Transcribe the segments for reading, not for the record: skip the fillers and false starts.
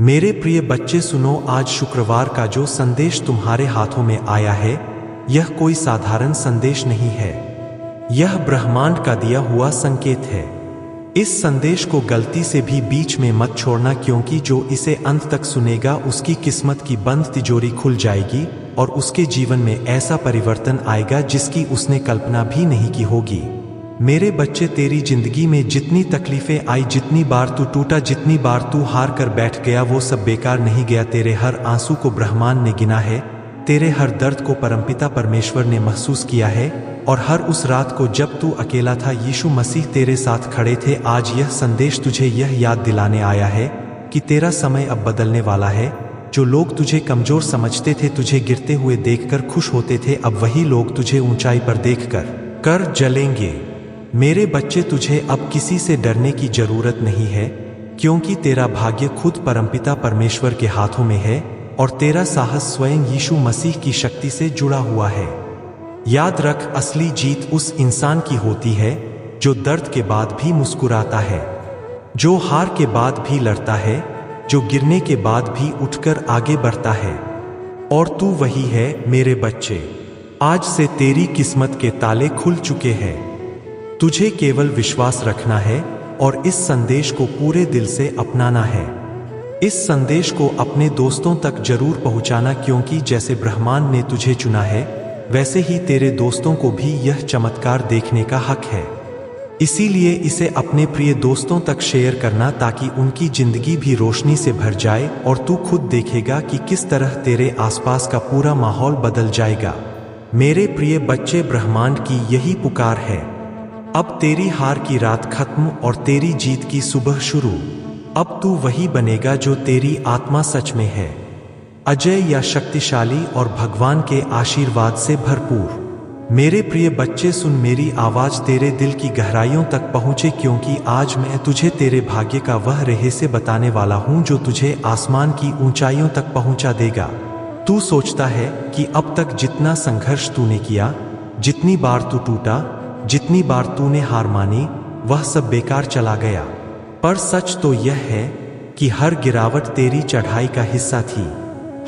मेरे प्रिय बच्चे सुनो, आज शुक्रवार का जो संदेश तुम्हारे हाथों में आया है यह कोई साधारण संदेश नहीं है। यह ब्रह्मांड का दिया हुआ संकेत है। इस संदेश को गलती से भी बीच में मत छोड़ना, क्योंकि जो इसे अंत तक सुनेगा उसकी किस्मत की बंद तिजोरी खुल जाएगी और उसके जीवन में ऐसा परिवर्तन आएगा जिसकी उसने कल्पना भी नहीं की होगी। मेरे बच्चे, तेरी जिंदगी में जितनी तकलीफें आई, जितनी बार तू टूटा, जितनी बार तू हार कर बैठ गया, वो सब बेकार नहीं गया। तेरे हर आंसू को ब्रह्मांड ने गिना है, तेरे हर दर्द को परमपिता परमेश्वर ने महसूस किया है, और हर उस रात को जब तू अकेला था यीशु मसीह तेरे साथ खड़े थे। आज यह संदेश तुझे यह याद दिलाने आया है कि तेरा समय अब बदलने वाला है। जो लोग तुझे कमजोर समझते थे, तुझे गिरते हुए देखकर खुश होते थे, अब वही लोग तुझे ऊंचाई पर देखकर जलेंगे। मेरे बच्चे, तुझे अब किसी से डरने की जरूरत नहीं है, क्योंकि तेरा भाग्य खुद परमपिता परमेश्वर के हाथों में है और तेरा साहस स्वयं यीशु मसीह की शक्ति से जुड़ा हुआ है। याद रख, असली जीत उस इंसान की होती है जो दर्द के बाद भी मुस्कुराता है, जो हार के बाद भी लड़ता है, जो गिरने के बाद भी उठकर आगे बढ़ता है। और तू वही है मेरे बच्चे। आज से तेरी किस्मत के ताले खुल चुके हैं। तुझे केवल विश्वास रखना है और इस संदेश को पूरे दिल से अपनाना है। इस संदेश को अपने दोस्तों तक जरूर पहुंचाना, क्योंकि जैसे ब्रह्मांड ने तुझे चुना है वैसे ही तेरे दोस्तों को भी यह चमत्कार देखने का हक है। इसीलिए इसे अपने प्रिय दोस्तों तक शेयर करना, ताकि उनकी जिंदगी भी रोशनी से भर जाए और तू खुद देखेगा कि किस तरह तेरे आसपास का पूरा माहौल बदल जाएगा। मेरे प्रिय बच्चे, ब्रह्मांड की यही पुकार है। अब तेरी हार की रात खत्म और तेरी जीत की सुबह शुरू। अब तू वही बनेगा जो तेरी आत्मा सच में है, अजय या शक्तिशाली और भगवान के आशीर्वाद से भरपूर। मेरे प्रिय बच्चे सुन, मेरी आवाज तेरे दिल की गहराइयों तक पहुंचे, क्योंकि आज मैं तुझे तेरे भाग्य का वह रहस्य बताने वाला हूं जो तुझे आसमान की ऊंचाइयों तक पहुंचा देगा। तू सोचता है कि अब तक जितना संघर्ष तूने किया, जितनी बार तू टूटा, जितनी बार तूने हार मानी, वह सब बेकार चला गया। पर सच तो यह है कि हर गिरावट तेरी चढ़ाई का हिस्सा थी।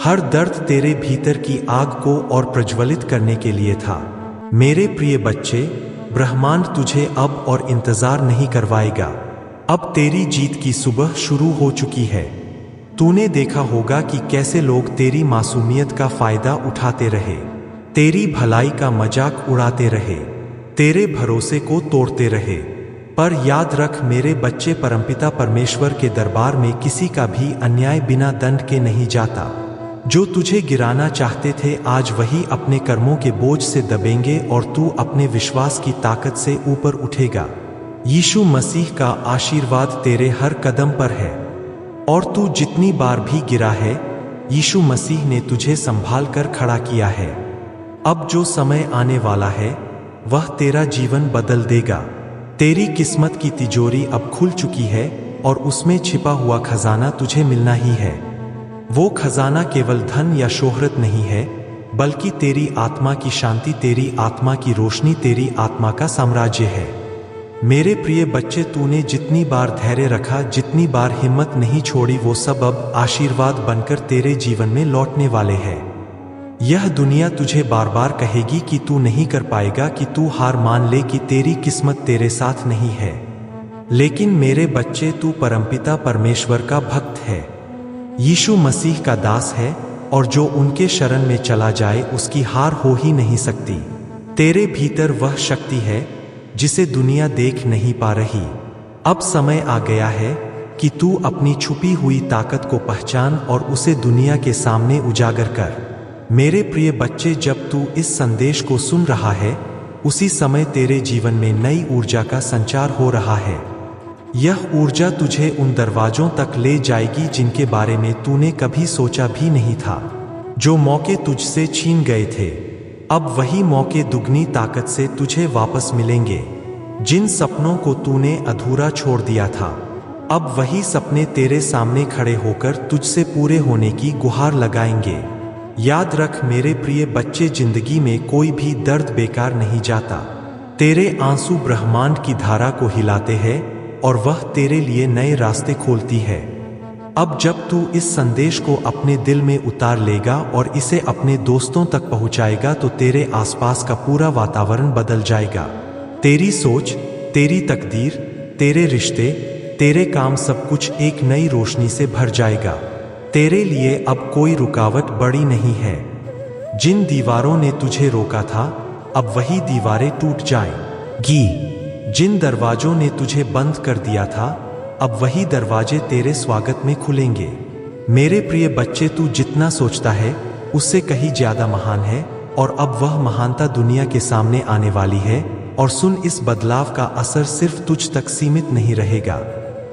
हर दर्द तेरे भीतर की आग को और प्रज्वलित करने के लिए था। मेरे प्रिय बच्चे, ब्रह्मांड तुझे अब और इंतजार नहीं करवाएगा। अब तेरी जीत की सुबह शुरू हो चुकी है। तूने देखा होगा कि कैसे लोग तेरी मासूमियत का फायदा उठाते रहे, तेरी भलाई का मजाक उड़ाते रहे, तेरे भरोसे को तोड़ते रहे। पर याद रख मेरे बच्चे, परमपिता परमेश्वर के दरबार में किसी का भी अन्याय बिना दंड के नहीं जाता। जो तुझे गिराना चाहते थे, आज वही अपने कर्मों के बोझ से दबेंगे और तू अपने विश्वास की ताकत से ऊपर उठेगा। यीशु मसीह का आशीर्वाद तेरे हर कदम पर है, और तू जितनी बार भी गिरा है, यीशु मसीह ने तुझे संभाल कर खड़ा किया है। अब जो समय आने वाला है वह तेरा जीवन बदल देगा। तेरी किस्मत की तिजोरी अब खुल चुकी है और उसमें छिपा हुआ खजाना तुझे मिलना ही है। वो खजाना केवल धन या शोहरत नहीं है, बल्कि तेरी आत्मा की शांति, तेरी आत्मा की रोशनी, तेरी आत्मा का साम्राज्य है। मेरे प्रिय बच्चे, तूने जितनी बार धैर्य रखा, जितनी बार हिम्मत नहीं छोड़ी, वो सब अब आशीर्वाद बनकर तेरे जीवन में लौटने वाले हैं। यह दुनिया तुझे बार बार कहेगी कि तू नहीं कर पाएगा, कि तू हार मान ले, कि तेरी किस्मत तेरे साथ नहीं है। लेकिन मेरे बच्चे, तू परमपिता परमेश्वर का भक्त है, यीशु मसीह का दास है, और जो उनके शरण में चला जाए उसकी हार हो ही नहीं सकती। तेरे भीतर वह शक्ति है जिसे दुनिया देख नहीं पा रही। अब समय आ गया है कि तू अपनी छुपी हुई ताकत को पहचान और उसे दुनिया के सामने उजागर कर। मेरे प्रिय बच्चे, जब तू इस संदेश को सुन रहा है, उसी समय तेरे जीवन में नई ऊर्जा का संचार हो रहा है। यह ऊर्जा तुझे उन दरवाजों तक ले जाएगी जिनके बारे में तूने कभी सोचा भी नहीं था। जो मौके तुझसे छीन गए थे, अब वही मौके दुगनी ताकत से तुझे वापस मिलेंगे। जिन सपनों को तूने अधूरा छोड़ दिया था, अब वही सपने तेरे सामने खड़े होकर तुझसे पूरे होने की गुहार लगाएंगे। याद रख मेरे प्रिय बच्चे, जिंदगी में कोई भी दर्द बेकार नहीं जाता। तेरे आंसू ब्रह्मांड की धारा को हिलाते हैं और वह तेरे लिए नए रास्ते खोलती है। अब जब तू इस संदेश को अपने दिल में उतार लेगा और इसे अपने दोस्तों तक पहुंचाएगा तो तेरे आसपास का पूरा वातावरण बदल जाएगा। तेरी सोच, तेरी तकदीर, तेरे रिश्ते, तेरे काम, सब कुछ एक नई रोशनी से भर जाएगा। तेरे लिए अब कोई रुकावट बड़ी नहीं है। जिन दीवारों ने तुझे रोका था, अब वही दीवारें टूट जाएंगी। जिन दरवाजों ने तुझे बंद कर दिया था, अब वही दरवाजे तेरे स्वागत में खुलेंगे। मेरे प्रिय बच्चे, तू जितना सोचता है उससे कहीं ज्यादा महान है और अब वह महानता दुनिया के सामने आने वाली है। और सुन, इस बदलाव का असर सिर्फ तुझ तक सीमित नहीं रहेगा।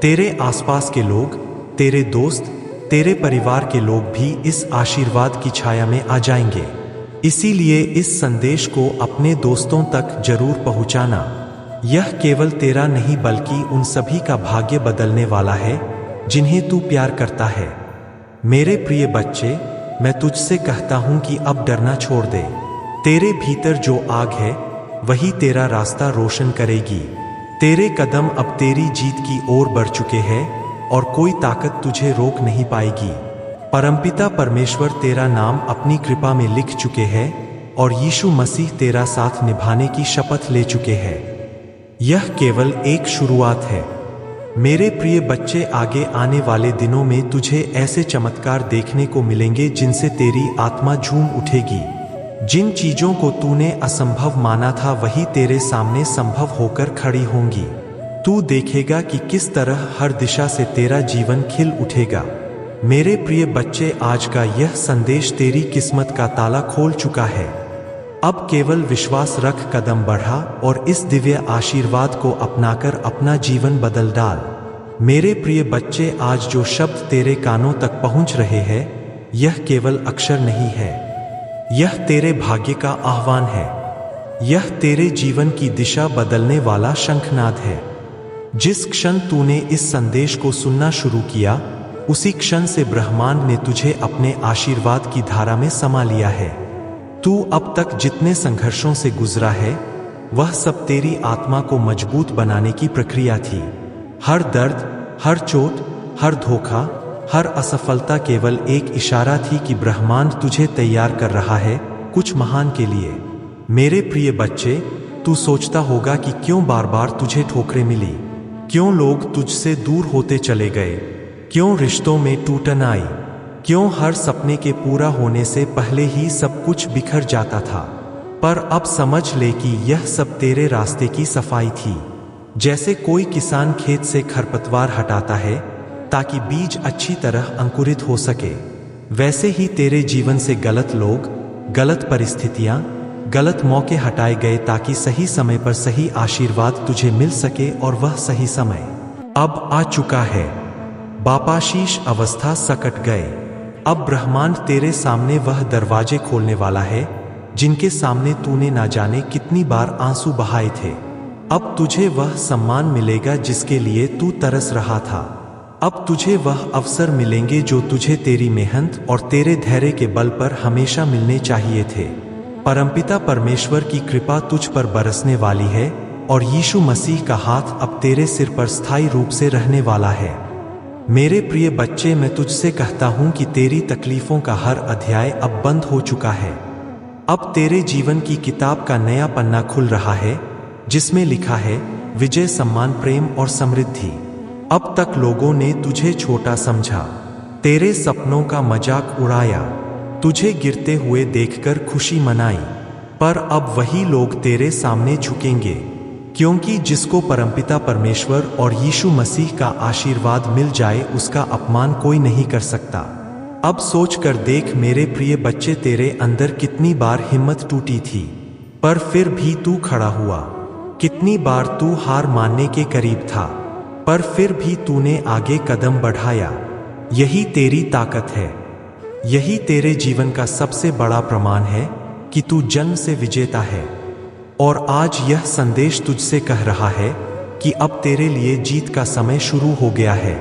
तेरे आसपास के लोग, तेरे दोस्त, तेरे परिवार के लोग भी इस आशीर्वाद की छाया में आ जाएंगे। इसीलिए इस संदेश को अपने दोस्तों तक जरूर पहुंचाना। यह केवल तेरा नहीं बल्कि उन सभी का भाग्य बदलने वाला है जिन्हें तू प्यार करता है। मेरे प्रिय बच्चे, मैं तुझसे कहता हूं कि अब डरना छोड़ दे। तेरे भीतर जो आग है वही तेरा रास्ता रोशन करेगी। तेरे कदम अब तेरी जीत की ओर बढ़ चुके हैं और कोई ताकत तुझे रोक नहीं पाएगी। परमपिता परमेश्वर तेरा नाम अपनी कृपा में लिख चुके हैं और यीशु मसीह तेरा साथ निभाने की शपथ ले चुके हैं। यह केवल एक शुरुआत है। मेरे प्रिय बच्चे, आगे आने वाले दिनों में तुझे ऐसे चमत्कार देखने को मिलेंगे जिनसे तेरी आत्मा झूम उठेगी। जिन चीजों को तूने असंभव माना था वही तेरे सामने संभव होकर खड़ी होंगी। तू देखेगा कि किस तरह हर दिशा से तेरा जीवन खिल उठेगा। मेरे प्रिय बच्चे, आज का यह संदेश तेरी किस्मत का ताला खोल चुका है। अब केवल विश्वास रख, कदम बढ़ा और इस दिव्य आशीर्वाद को अपनाकर अपना जीवन बदल डाल। मेरे प्रिय बच्चे, आज जो शब्द तेरे कानों तक पहुंच रहे हैं, यह केवल अक्षर नहीं है, यह तेरे भाग्य का आह्वान है। यह तेरे जीवन की दिशा बदलने वाला शंखनाद है। जिस क्षण तूने इस संदेश को सुनना शुरू किया, उसी क्षण से ब्रह्मांड ने तुझे अपने आशीर्वाद की धारा में समा लिया है। तू अब तक जितने संघर्षों से गुजरा है, वह सब तेरी आत्मा को मजबूत बनाने की प्रक्रिया थी। हर दर्द, हर चोट, हर धोखा, हर असफलता केवल एक इशारा थी कि ब्रह्मांड तुझे तैयार कर रहा है कुछ महान के लिए। मेरे प्रिय बच्चे, तू सोचता होगा कि क्यों बार बार तुझे ठोकरें मिली, क्यों लोग तुझसे दूर होते चले गए, क्यों रिश्तों में टूटन आई, क्यों हर सपने के पूरा होने से पहले ही सब कुछ बिखर जाता था। पर अब समझ ले कि यह सब तेरे रास्ते की सफाई थी। जैसे कोई किसान खेत से खरपतवार हटाता है ताकि बीज अच्छी तरह अंकुरित हो सके, वैसे ही तेरे जीवन से गलत लोग, गलत परिस्थितियां, गलत मौके हटाए गए ताकि सही समय पर सही आशीर्वाद तुझे मिल सके। और वह सही समय अब आ चुका है। बापाशीष अवस्था सकट गए। अब ब्रह्मांड तेरे सामने वह दरवाजे खोलने वाला है जिनके सामने तूने ना जाने कितनी बार आंसू बहाए थे। अब तुझे वह सम्मान मिलेगा जिसके लिए तू तरस रहा था। अब तुझे वह अवसर मिलेंगे जो तुझे तेरी मेहनत और तेरे धैर्य के बल पर हमेशा मिलने चाहिए थे। परमपिता परमेश्वर की कृपा तुझ पर बरसने वाली है और यीशु मसीह का हाथ अब तेरे सिर पर स्थायी रूप से रहने वाला है। मेरे प्रिय बच्चे, मैं तुझसे कहता हूं कि तेरी तकलीफों का हर अध्याय अब बंद हो चुका है। अब तेरे जीवन की किताब का नया पन्ना खुल रहा है जिसमें लिखा है विजय, सम्मान, प्रेम और समृद्धि। अब तक लोगों ने तुझे छोटा समझा, तेरे सपनों का मजाक उड़ाया, तुझे गिरते हुए देखकर खुशी मनाई, पर अब वही लोग तेरे सामने झुकेंगे, क्योंकि जिसको परमपिता परमेश्वर और यीशु मसीह का आशीर्वाद मिल जाए उसका अपमान कोई नहीं कर सकता। अब सोच कर देख मेरे प्रिय बच्चे, तेरे अंदर कितनी बार हिम्मत टूटी थी पर फिर भी तू खड़ा हुआ। कितनी बार तू हार मानने के करीब था पर फिर भी तूने आगे कदम बढ़ाया। यही तेरी ताकत है। यही तेरे जीवन का सबसे बड़ा प्रमाण है कि तू जन्म से विजेता है। और आज यह संदेश तुझसे कह रहा है कि अब तेरे लिए जीत का समय शुरू हो गया है।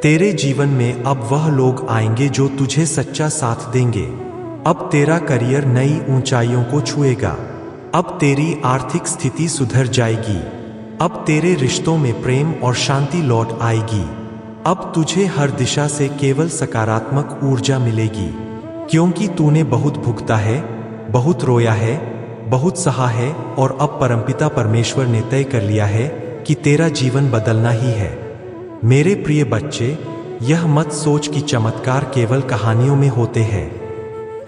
तेरे जीवन में अब वह लोग आएंगे जो तुझे सच्चा साथ देंगे। अब तेरा करियर नई ऊंचाइयों को छुएगा। अब तेरी आर्थिक स्थिति सुधर जाएगी। अब तेरे रिश्तों में प्रेम और शांति लौट आएगी। अब तुझे हर दिशा से केवल सकारात्मक ऊर्जा मिलेगी, क्योंकि तूने बहुत भुगता है, बहुत रोया है, बहुत सहा है, और अब परमपिता परमेश्वर ने तय कर लिया है कि तेरा जीवन बदलना ही है। मेरे प्रिय बच्चे, यह मत सोच कि चमत्कार केवल कहानियों में होते हैं।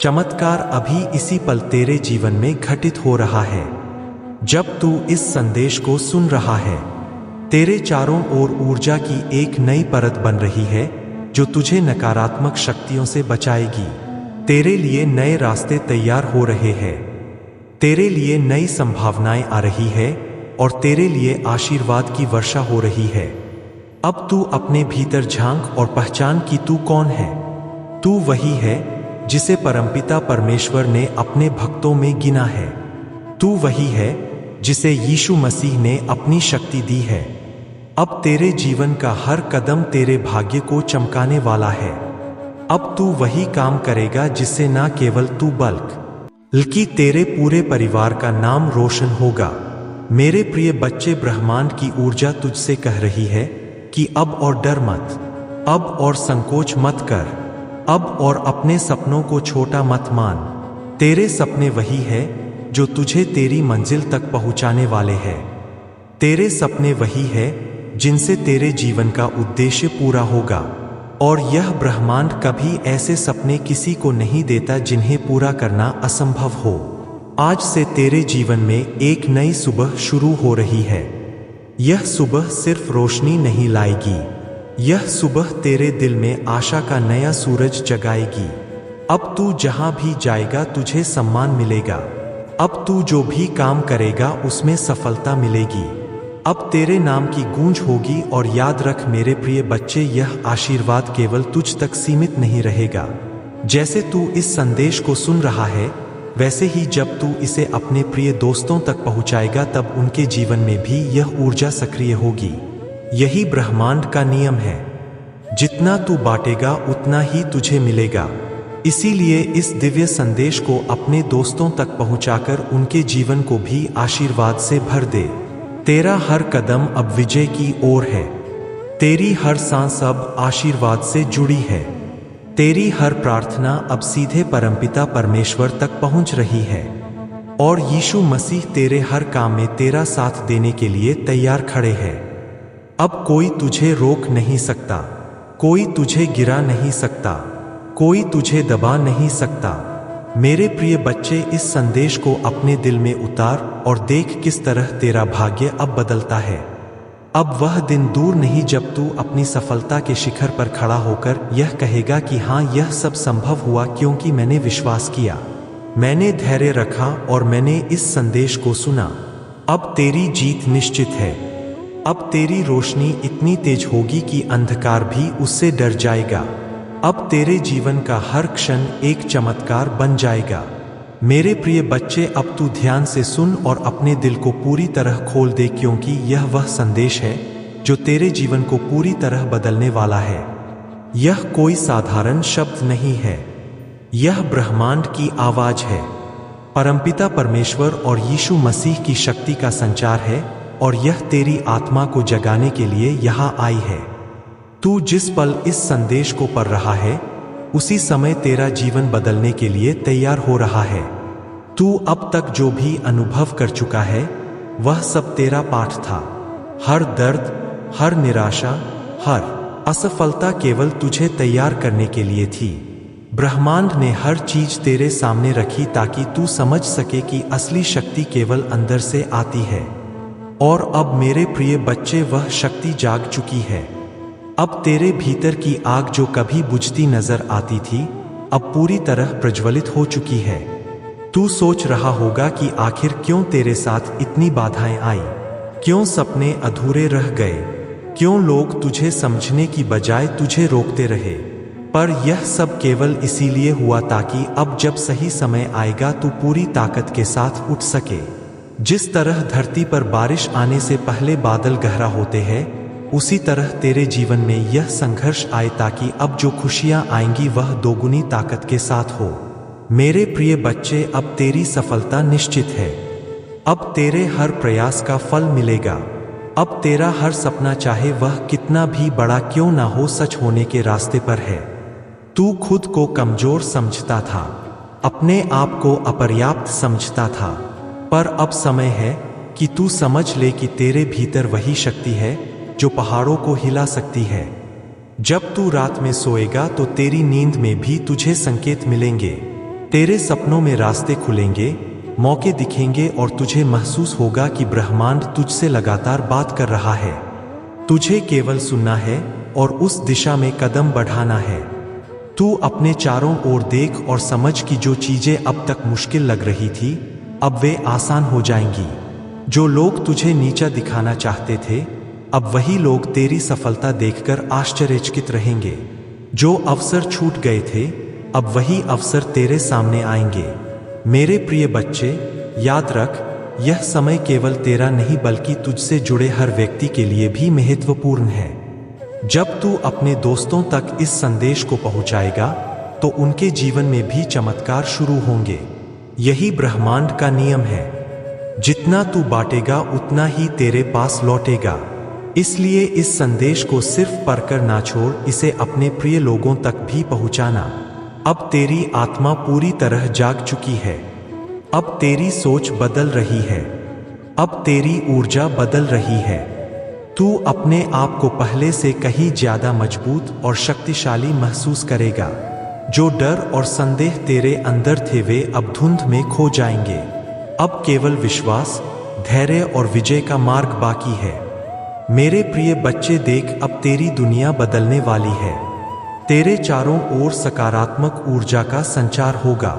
चमत्कार अभी इसी पल तेरे जीवन में घटित हो रहा है। जब तू इस संदेश को सुन रहा है, तेरे चारों ओर ऊर्जा की एक नई परत बन रही है जो तुझे नकारात्मक शक्तियों से बचाएगी। तेरे लिए नए रास्ते तैयार हो रहे हैं, तेरे लिए नई संभावनाएं आ रही है और तेरे लिए आशीर्वाद की वर्षा हो रही है। अब तू अपने भीतर झांक और पहचान कि तू कौन है। तू वही है जिसे परमपिता परमेश्वर ने अपने भक्तों में गिना है। तू वही है जिसे यीशु मसीह ने अपनी शक्ति दी है। अब तेरे जीवन का हर कदम तेरे भाग्य को चमकाने वाला है। अब तू वही काम करेगा जिससे न केवल तू बल्कि तेरे पूरे परिवार का नाम रोशन होगा। मेरे प्रिय बच्चे, ब्रह्मांड की ऊर्जा तुझसे कह रही है कि अब और डर मत, अब और संकोच मत कर, अब और अपने सपनों को छोटा मत मान। तेरे सपने वही है जो तुझे तेरी मंजिल तक पहुंचाने वाले हैं। तेरे सपने वही है जिनसे तेरे जीवन का उद्देश्य पूरा होगा। और यह ब्रह्मांड कभी ऐसे सपने किसी को नहीं देता जिन्हें पूरा करना असंभव हो। आज से तेरे जीवन में एक नई सुबह शुरू हो रही है। यह सुबह सिर्फ रोशनी नहीं लाएगी, यह सुबह तेरे दिल में आशा का नया सूरज जगाएगी। अब तू जहां भी जाएगा तुझे सम्मान मिलेगा। अब तू जो भी काम करेगा उसमें सफलता मिलेगी। अब तेरे नाम की गूंज होगी। और याद रख मेरे प्रिय बच्चे, यह आशीर्वाद केवल तुझ तक सीमित नहीं रहेगा। जैसे तू इस संदेश को सुन रहा है, वैसे ही जब तू इसे अपने प्रिय दोस्तों तक पहुंचाएगा तब उनके जीवन में भी यह ऊर्जा सक्रिय होगी। यही ब्रह्मांड का नियम है, जितना तू बांटेगा उतना ही तुझे मिलेगा। इसीलिए इस दिव्य संदेश को अपने दोस्तों तक पहुंचाकर उनके जीवन को भी आशीर्वाद से भर दे। तेरा हर कदम अब विजय की ओर है। तेरी हर सांस अब आशीर्वाद से जुड़ी है। तेरी हर प्रार्थना अब सीधे परमपिता परमेश्वर तक पहुंच रही है। और यीशु मसीह तेरे हर काम में तेरा साथ देने के लिए तैयार खड़े हैं। अब कोई तुझे रोक नहीं सकता, कोई तुझे गिरा नहीं सकता, कोई तुझे दबा नहीं सकता। मेरे प्रिय बच्चे, इस संदेश को अपने दिल में उतार और देख किस तरह तेरा भाग्य अब बदलता है। अब वह दिन दूर नहीं जब तू अपनी सफलता के शिखर पर खड़ा होकर यह कहेगा कि हाँ, यह सब संभव हुआ क्योंकि मैंने विश्वास किया, मैंने धैर्य रखा और मैंने इस संदेश को सुना। अब तेरी जीत निश्चित है। अब तेरी रोशनी इतनी तेज होगी कि अंधकार भी उससे डर जाएगा। अब तेरे जीवन का हर क्षण एक चमत्कार बन जाएगा। मेरे प्रिय बच्चे, अब तू ध्यान से सुन और अपने दिल को पूरी तरह खोल दे, क्योंकि यह वह संदेश है जो तेरे जीवन को पूरी तरह बदलने वाला है। यह कोई साधारण शब्द नहीं है, यह ब्रह्मांड की आवाज है। परमपिता परमेश्वर और यीशु मसीह की शक्ति का संचार है और यह तेरी आत्मा को जगाने के लिए यहाँ आई है। तू जिस पल इस संदेश को पढ़ रहा है, उसी समय तेरा जीवन बदलने के लिए तैयार हो रहा है। तू अब तक जो भी अनुभव कर चुका है, वह सब तेरा पाठ था। हर दर्द, हर निराशा, हर असफलता केवल तुझे तैयार करने के लिए थी। ब्रह्मांड ने हर चीज तेरे सामने रखी ताकि तू समझ सके कि असली शक्ति केवल अंदर से आती है। और अब मेरे प्रिय बच्चे, वह शक्ति जाग चुकी है। अब तेरे भीतर की आग जो कभी बुझती नजर आती थी, अब पूरी तरह प्रज्वलित हो चुकी है। तू सोच रहा होगा कि आखिर क्यों तेरे साथ इतनी बाधाएं आई, क्यों सपने अधूरे रह गए, क्यों लोग तुझे समझने की बजाय तुझे रोकते रहे। पर यह सब केवल इसीलिए हुआ ताकि अब जब सही समय आएगा तू पूरी ताकत के साथ उठ सके। जिस तरह धरती पर बारिश आने से पहले बादल गहरा होते हैं, उसी तरह तेरे जीवन में यह संघर्ष आए ताकि अब जो खुशियां आएंगी वह दोगुनी ताकत के साथ हो। मेरे प्रिय बच्चे, अब तेरी सफलता निश्चित है। अब तेरे हर प्रयास का फल मिलेगा। अब तेरा हर सपना, चाहे वह कितना भी बड़ा क्यों ना हो, सच होने के रास्ते पर है। तू खुद को कमजोर समझता था, अपने आप को अपर्याप्त समझता था, पर अब समय है कि तू समझ ले कि तेरे भीतर वही शक्ति है जो पहाड़ों को हिला सकती है। जब तू रात में सोएगा तो तेरी नींद में भी तुझे संकेत मिलेंगे, तेरे सपनों में रास्ते खुलेंगे, मौके दिखेंगे और तुझे महसूस होगा कि ब्रह्मांड तुझसे लगातार बात कर रहा है। तुझे केवल सुनना है और उस दिशा में कदम बढ़ाना है। तू अपने चारों ओर देख और समझ कि जो चीजें अब तक मुश्किल लग रही थी अब वे आसान हो जाएंगी। जो लोग तुझे नीचा दिखाना चाहते थे अब वही लोग तेरी सफलता देखकर आश्चर्यचकित रहेंगे। जो अवसर छूट गए थे अब वही अवसर तेरे सामने आएंगे। मेरे प्रिय बच्चे, याद रख, यह समय केवल तेरा नहीं बल्कि तुझसे जुड़े हर व्यक्ति के लिए भी महत्वपूर्ण है। जब तू अपने दोस्तों तक इस संदेश को पहुंचाएगा तो उनके जीवन में भी चमत्कार शुरू होंगे। यही ब्रह्मांड का नियम है, जितना तू बांटेगा उतना ही तेरे पास लौटेगा। इसलिए इस संदेश को सिर्फ पढ़कर ना छोड़, इसे अपने प्रिय लोगों तक भी पहुंचाना। अब तेरी आत्मा पूरी तरह जाग चुकी है, अब तेरी सोच बदल रही है, अब तेरी ऊर्जा बदल रही है। तू अपने आप को पहले से कहीं ज्यादा मजबूत और शक्तिशाली महसूस करेगा। जो डर और संदेह तेरे अंदर थे वे अब धुंध में खो जाएंगे। अब केवल विश्वास, धैर्य और विजय का मार्ग बाकी है। मेरे प्रिय बच्चे, देख, अब तेरी दुनिया बदलने वाली है। तेरे चारों ओर सकारात्मक ऊर्जा का संचार होगा।